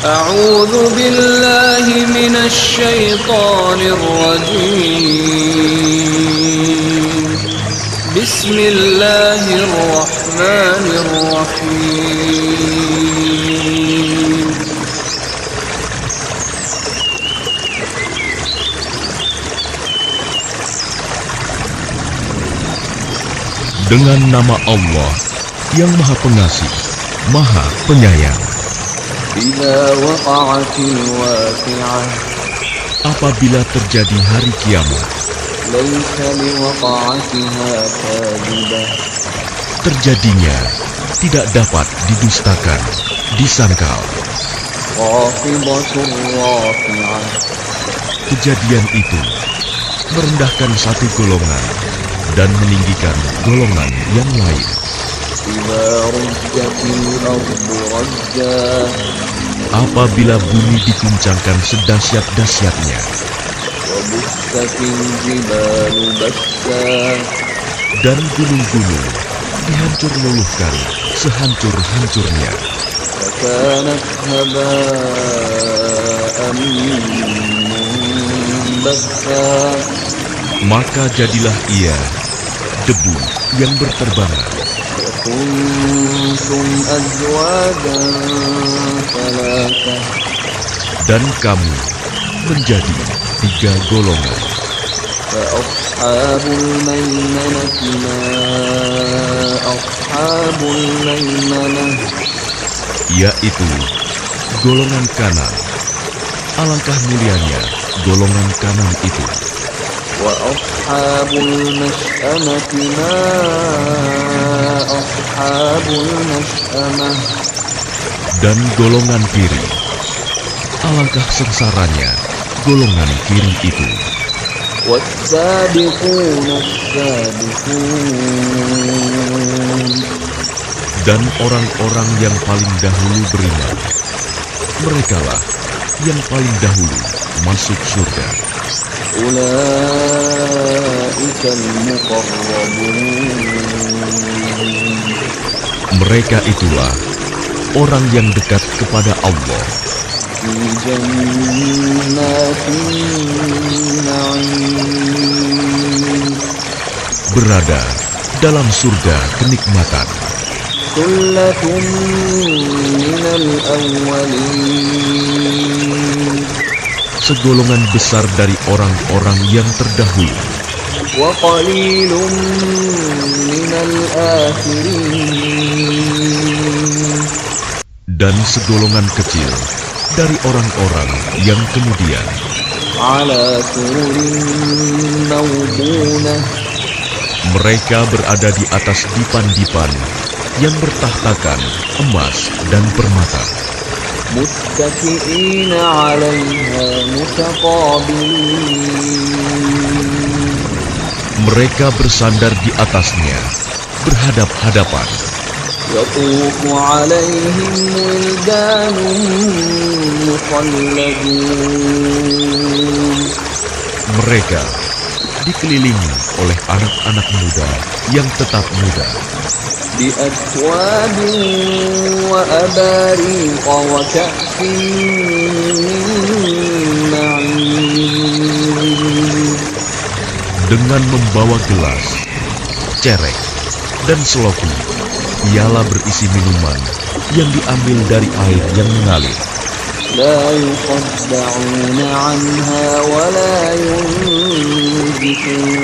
أعوذ بالله من الشيطان الرجيم بسم الله الرحمن الرحيم Dengan nama Allah yang Maha Pengasih, Maha Penyayang. إذا وقعت الواقعة Apabila terjadi hari kiamat, ليس لوقعتها كاذبة terjadinya tidak dapat didustakan, disangkal. خافضة رافعة Kejadian itu merendahkan satu golongan dan meninggikan golongan yang lain. إذا رجت الأرض رجا Apabila bumi diguncangkan sedahsyat-dahsyatnya وبست الجبال بسا dan gunung-gunung dihancur luluhkan sehancur-hancurnya, فكانت هباء منبثا maka jadilah ia debu yang berterbangan. وكنتم أزواجا ثلاثة Dan kamu menjadi 3 golongan. فأصحاب الميمنة ما أصحاب الميمنة Yaitu golongan kanan. Alangkah mulianya golongan kanan itu. وأصحاب المشأمة ما أصحاب المشأمة Dan golongan kiri. Alangkah sengsaranya golongan kiri itu. والسابقون السابقون Dan orang-orang yang paling dahulu beriman, merekalah yang paling dahulu masuk surga. أولئك المقربون Mereka itulah orang yang dekat kepada Allah في جنات النعيم berada dalam surga kenikmatan. ثلة من الأولين Segolongan besar dari orang-orang yang terdahulu وقليل من الآخرين dan segolongan kecil dari orang-orang yang kemudian. على سرر موضونة Mereka berada di atas dipan-dipan yang bertahtakan emas dan permata. متكئين عليها متقابلين Mereka bersandar di atasnya, berhadap-hadapan. يطوف عليهم ولدان مخلدون Mereka dikelilingi oleh anak-anak muda yang tetap muda بأكواب وأباريق وكأس من معين dengan membawa gelas, cerek, dan seloki, piala berisi minuman yang diambil dari air yang mengalir. لا يصدعون عنها ولا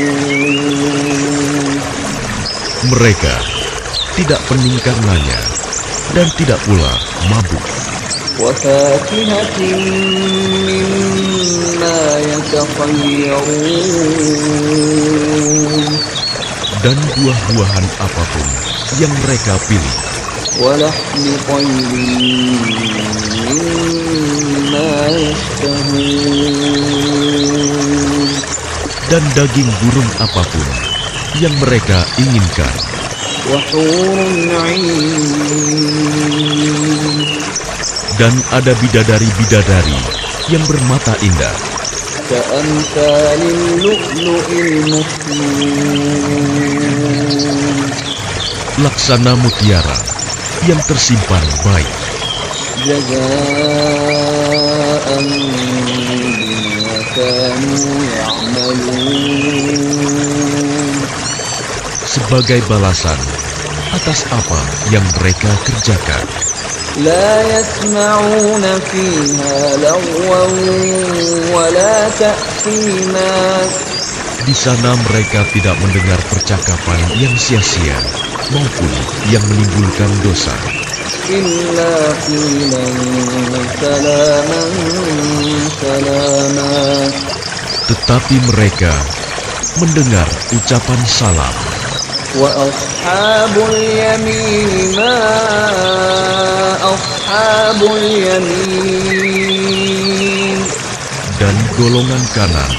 ينزفون Mereka tidak pening karenanya dan tidak pula mabuk. وفاكهة مما يتخيرون Dan buah-buahan apapun yang mereka pilih. ولحم طير مما يشتهون Dan daging burung apapun yang mereka inginkan. وحور عين Dan ada bidadari-bidadari yang bermata indah كأمثال اللؤلؤ المكنون laksana mutiara yang tersimpan baik. جزاء بما كانوا يعملون sebagai balasan atas apa yang mereka kerjakan. لا يسمعون فيها لغوا ولا تأثيما Di sana mereka tidak mendengar percakapan yang sia-sia maupun yang menimbulkan dosa. إلا قيلا سلاما سلاما Tetapi mereka mendengar ucapan salam. وأصحاب اليمين ما أصحاب اليمين Dan golongan kanan,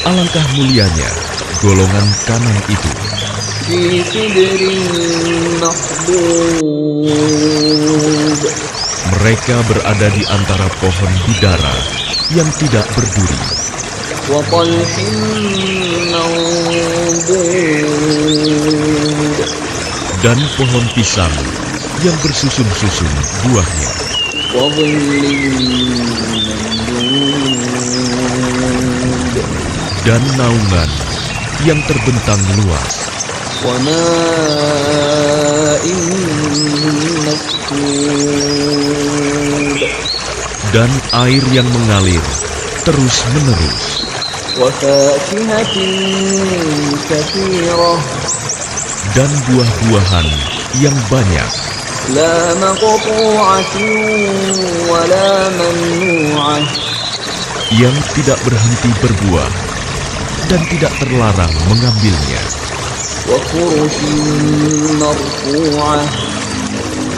alangkah mulianya golongan kanan itu. في سدر مخضود Mereka berada di antara pohon bidara yang tidak berduri وطلح منضود dan pohon pisang yang bersusun-susun buahnya وظل ممدود dan naungan yang terbentang luas وماء مسكوب dan air yang mengalir terus-menerus وفاكهة كثيرة dan buah-buahan yang banyak لا مقطوعة ولا ممنوعة yang tidak berhenti berbuah dan tidak terlarang mengambilnya وفرش مرفوعة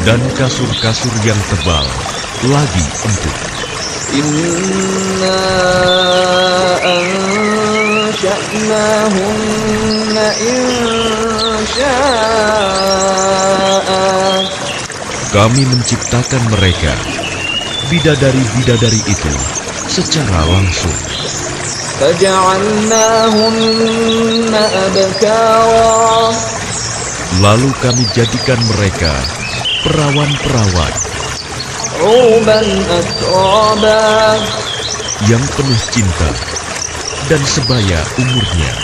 dan kasur-kasur yang tebal lagi empuk. إنا أنشأناهن إنشاء Kami menciptakan mereka, bidadari-bidadari itu, secara langsung. فجعلناهن أبكارا Lalu kami jadikan mereka perawan-perawan عربا أترابا yang penuh cinta dan sebaya umurnya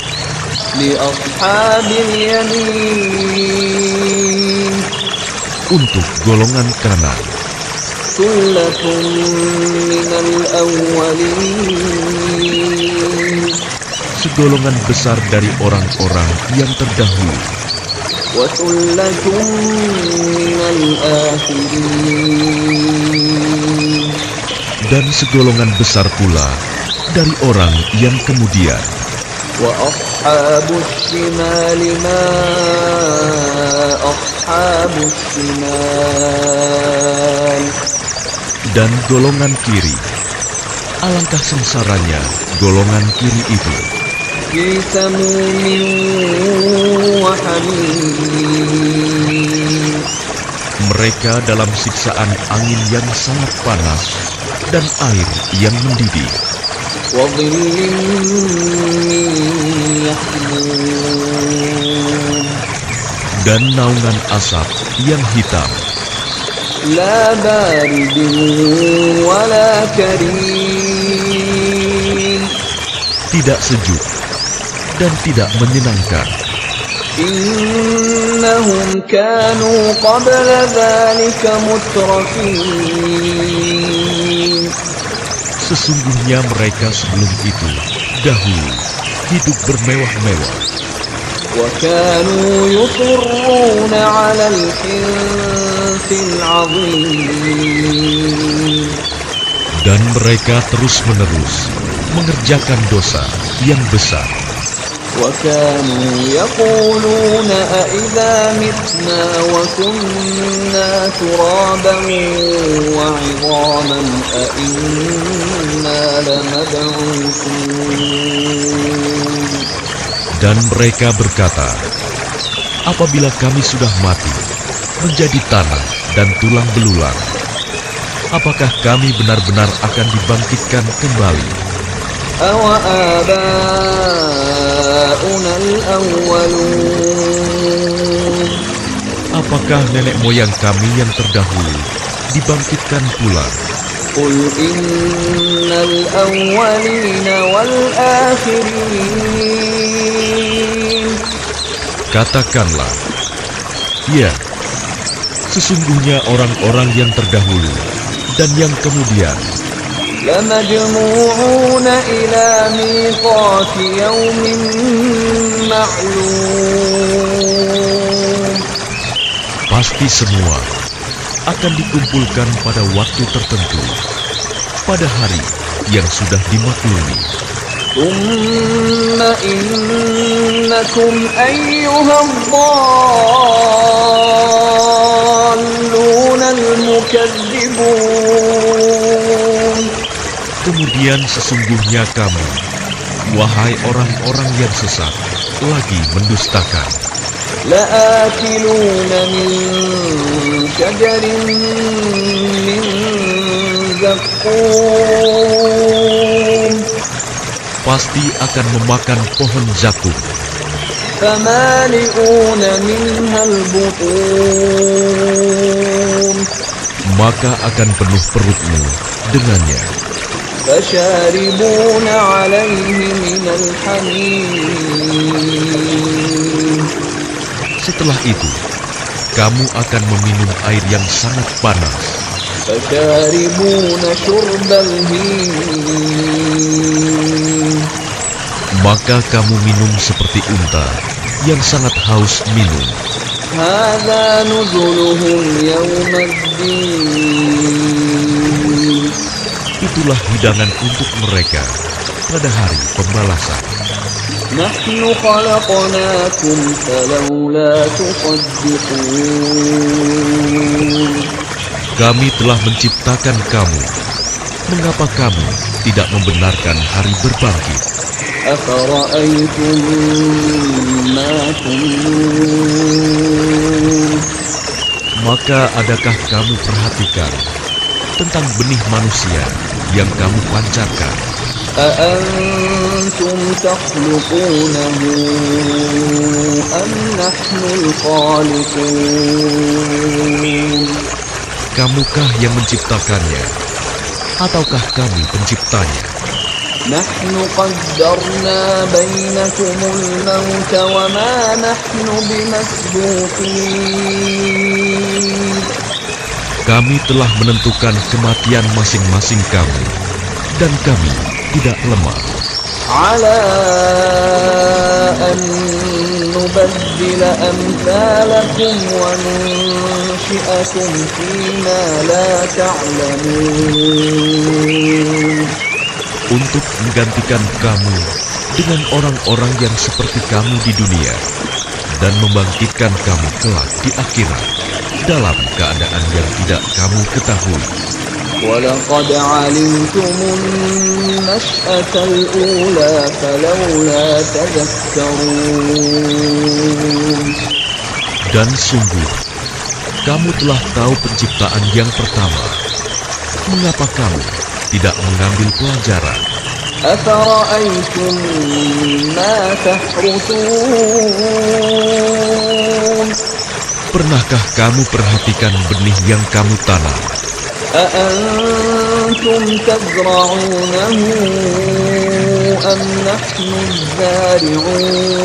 لأصحاب اليمين untuk golongan kanan. ثلة من الأولين Segolongan besar dari orang-orang yang terdahulu وثلة من الآخرين dan segolongan besar pula dari orang yang kemudian. وأصحاب الشمال ما أصحاب الشمال Dan golongan kiri, alangkah sengsaranya golongan kiri itu. في سموم وحميم Mereka dalam siksaan angin yang sangat panas dan air yang mendidih وظل من يحموم dan naungan asap yang hitam, لا بارد ولا كريم tidak sejuk dan tidak menyenangkan. إنهم كانوا قبل ذلك مترفين Sesungguhnya mereka sebelum itu dahulu hidup bermewah-mewah وكانوا يصرون على الحنث العظيم dan mereka terus-menerus mengerjakan dosa yang besar. وكانوا يقولون أئذا متنا وكنا ترابا وعظاما أئنا لمبعوثون Dan mereka berkata, apabila kami sudah mati, menjadi tanah dan tulang belulang, apakah kami benar-benar akan dibangkitkan kembali? أَوَآبَاؤُنَا الْأَوَّلُونَ Apakah nenek moyang kami yang terdahulu dibangkitkan pula. قل إن الأولين والآخرين. Katakanlah, ya, sesungguhnya orang-orang yang terdahulu dan yang kemudian لمجموعون إلى ميقات يوم معلوم. pasti semua akan dikumpulkan pada waktu tertentu, pada hari yang sudah dimaklumi. ثم إنكم أيها الضالون المكذبون. Kemudian sesungguhnya kamu, wahai orang-orang yang sesat, lagi mendustakan. لآكلون من شجر من زقوم. Pasti akan memakan pohon zakum, فمالئون منها البطون. maka akan penuh perutmu dengannya. فشاربون عليه من الحميم. Setelah itu, kamu akan meminum air yang sangat panas. فشاربون شرب الهيم. Maka kamu minum seperti unta yang sangat haus minum. هذا نزلهم يوم الدين. Itulah hidangan untuk mereka pada hari pembalasan. نحن خلقناكم فلولا تصدقون. Kami telah menciptakan kamu. Mengapa kamu tidak membenarkan hari berbangkit? أفرأيتم ما تمنون. Maka adakah kamu perhatikan tentang benih manusia yang kamu pancarkan? أأنتم تخلقونه أم نحن الخالقون. Kamukah yang menciptakannya, ataukah kami penciptanya? نحن قدرنا بينكم الموت وما نحن بمسبوقين. Kami telah menentukan kematian masing-masing kamu, dan kami tidak lemah على أن نبدل أمثالكم وننشئكم فيما لا تعلمون. untuk menggantikan kamu dengan orang-orang yang seperti kamu di dunia dan membangkitkan kamu kelak di akhirat dalam keadaan yang tidak kamu ketahui. ولقد علمتم النشأة الأولى فلولا تذكرون. Dan sungguh, kamu telah tahu penciptaan yang pertama. Mengapa kamu tidak mengambil pelajaran? أفرأيتم ما تحرثون. Pernahkah kamu perhatikan benih yang kamu tanam? أأنتم تزرعونه أم نحن الزارعون.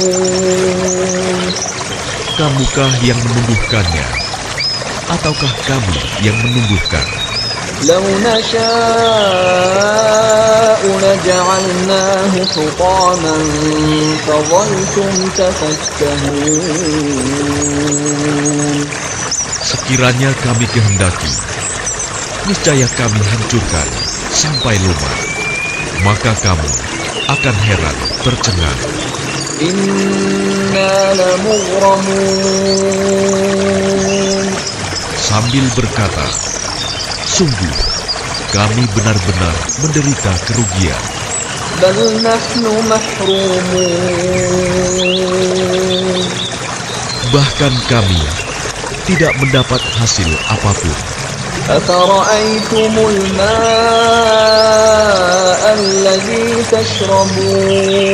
Kamukah yang menumbuhkannya, ataukah kami yang menumbuhkan? لو نشاء لجعلناه حطاما فظلتم تفكهون. Sekiranya kami kehendaki, niscaya kami hancurkan sampai lumat, maka kamu akan heran tercengang. إنا لمغرمون. Sambil berkata, sungguh kami benar-benar menderita kerugian. بل نحن محرومون. Bahkan kami tidak mendapat hasil apapun. أفرأيتم الماء الذي تشربون.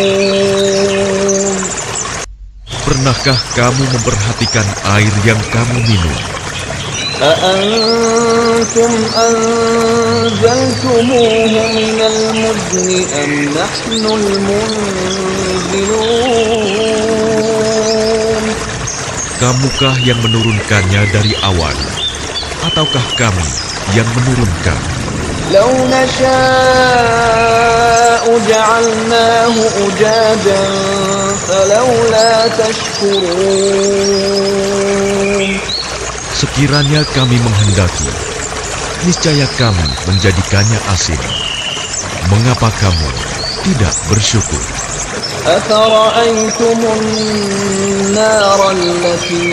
Pernahkah kamu memperhatikan air yang kamu minum? أأنتم أنزلتموه من المزن أم نحن المنزلون Kamukah yang menurunkannya dari awan, ataukah kami yang menurunkan? لو نشاء جعلناه أجاجا فلولا تشكرون Sekiranya kami menghendaki, niscaya kami menjadikannya asin. Mengapa kamu tidak bersyukur? أفرأيتم النار التي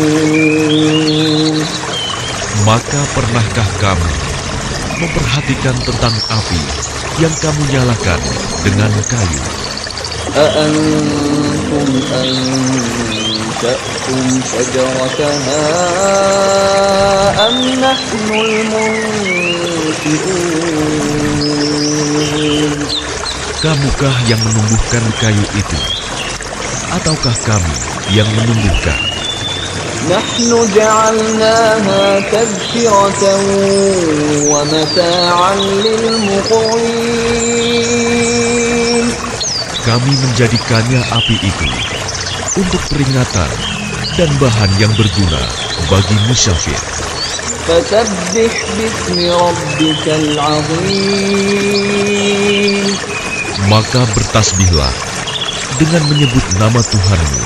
تورون Maka pernahkah kamu memperhatikan tentang api yang kamu nyalakan dengan kayu? أأنتم أنشأتم شجرتها أم نحن المنشئون Kamukah yang menumbuhkan kayu itu, ataukah kami yang menumbuhkan? نحن جعلناها تذكرة ومتاعا للمقوين Kami menjadikannya api itu untuk peringatan dan bahan yang berguna bagi musyafir. فسبح باسم ربك العظيم Maka bertasbihlah dengan menyebut nama Tuhanmu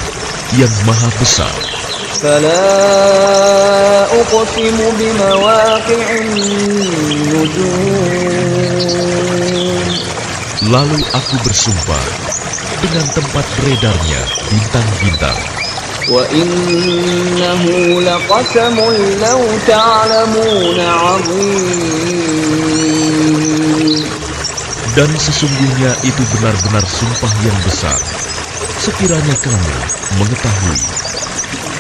yang maha besar. فلا أقسم بمواقع النجوم Lalu aku bersumpah dengan tempat beredarnya bintang-bintang. وإنه لقسم لو تعلمون عظيم Dan sesungguhnya itu benar-benar sumpah yang besar, sekiranya kamu mengetahui.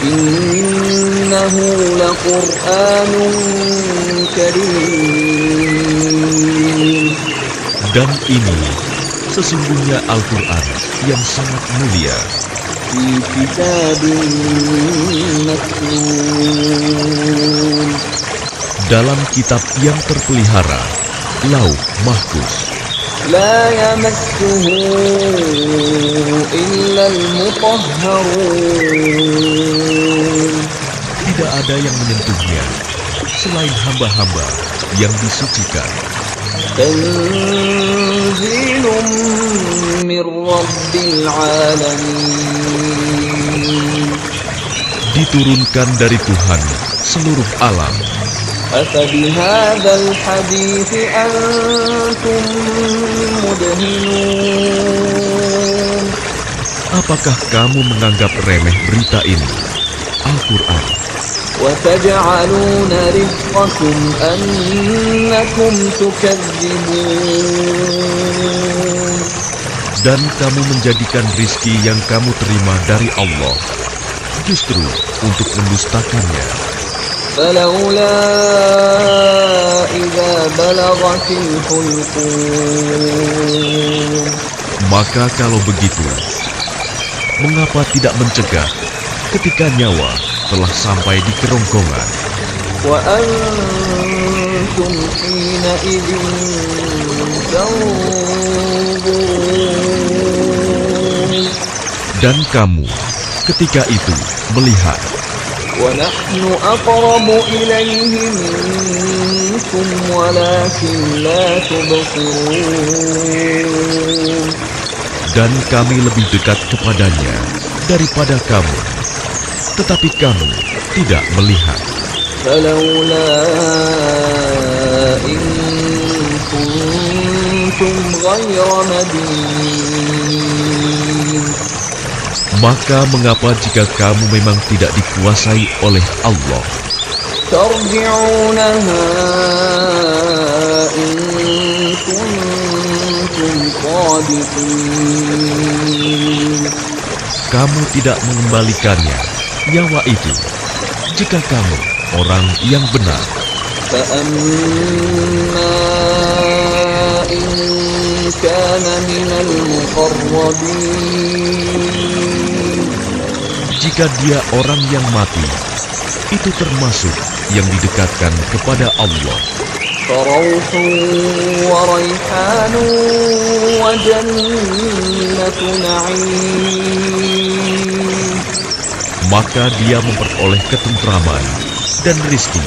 إنه لقرآن كريم Dan ini sesungguhnya Al-Quran yang sangat mulia في كتاب مكنون dalam kitab yang terpelihara, Lauh Mahfuz. لا يمسه إلا المطهرون Tidak ada yang menyentuhnya selain hamba-hamba yang disucikan. تنزيل من رب العالمين Diturunkan dari Tuhan seluruh alam. أفبهذا الحديث أنتم مدهنون Apakah kamu menganggap remeh berita ini, Al-Quran? وتجعلون رزقكم أنكم تكذبون Dan kamu menjadikan rizki yang kamu terima dari Allah justru untuk mendustakannya. فلولا إذا بلغت الحلقوم Maka kalau begitu, mengapa tidak mencegah ketika nyawa telah sampai di kerongkongan? وأنتم حينئذ تنظرون Dan kamu ketika itu melihat, ونحن أقرب إليه منكم ولكن لا تبصرون dan kami lebih dekat kepadanya daripada kamu, tetapi kamu tidak melihat. فلولا إن كنتم غير مدين Maka mengapa jika kamu memang tidak dikuasai oleh Allah, ترجعونها إن كنتم صادقين kamu tidak mengembalikannya, nyawa itu, jika kamu orang yang benar? فأما إن كان من المقربين Jika dia orang yang mati itu termasuk yang didekatkan kepada Allah. فروح وريحان وجنة نعيم. Maka dia memperoleh ketentraman dan rizki,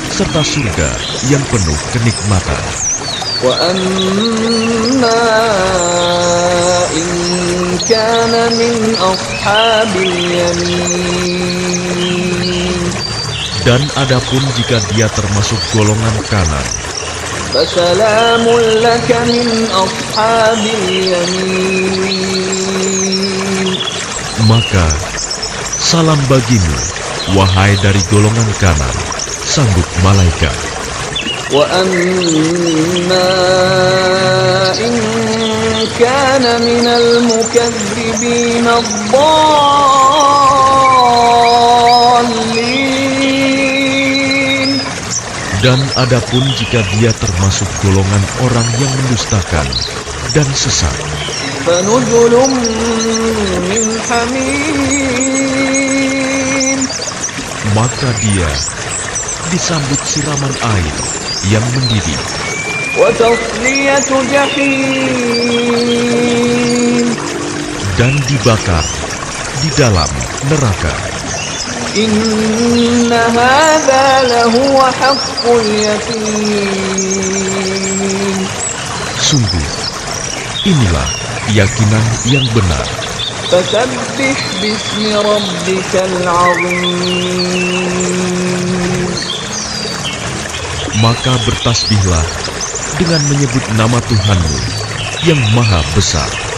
serta surga yang penuh kenikmatan. وأما إن كان من أصحاب اليمين. Dan adapun jika dia termasuk golongan kanan, فسلام لك من أصحاب اليمين. maka salam bagimu, wahai dari golongan kanan, sambut malaikat. وأما إن كان من المكذبين الضالين. Dan adapun jika dia termasuk golongan orang yang mendustakan dan sesat, فنزل من حميم. maka dia disambut siraman air yang mendidih وتصلية جحيم. dan dibakar di dalam neraka. إن هذا لهو حق اليقين. Sungguh, inilah keyakinan yang benar. فسبح باسم ربك العظيم. Maka bertasbihlah dengan menyebut nama Tuhanmu yang maha besar.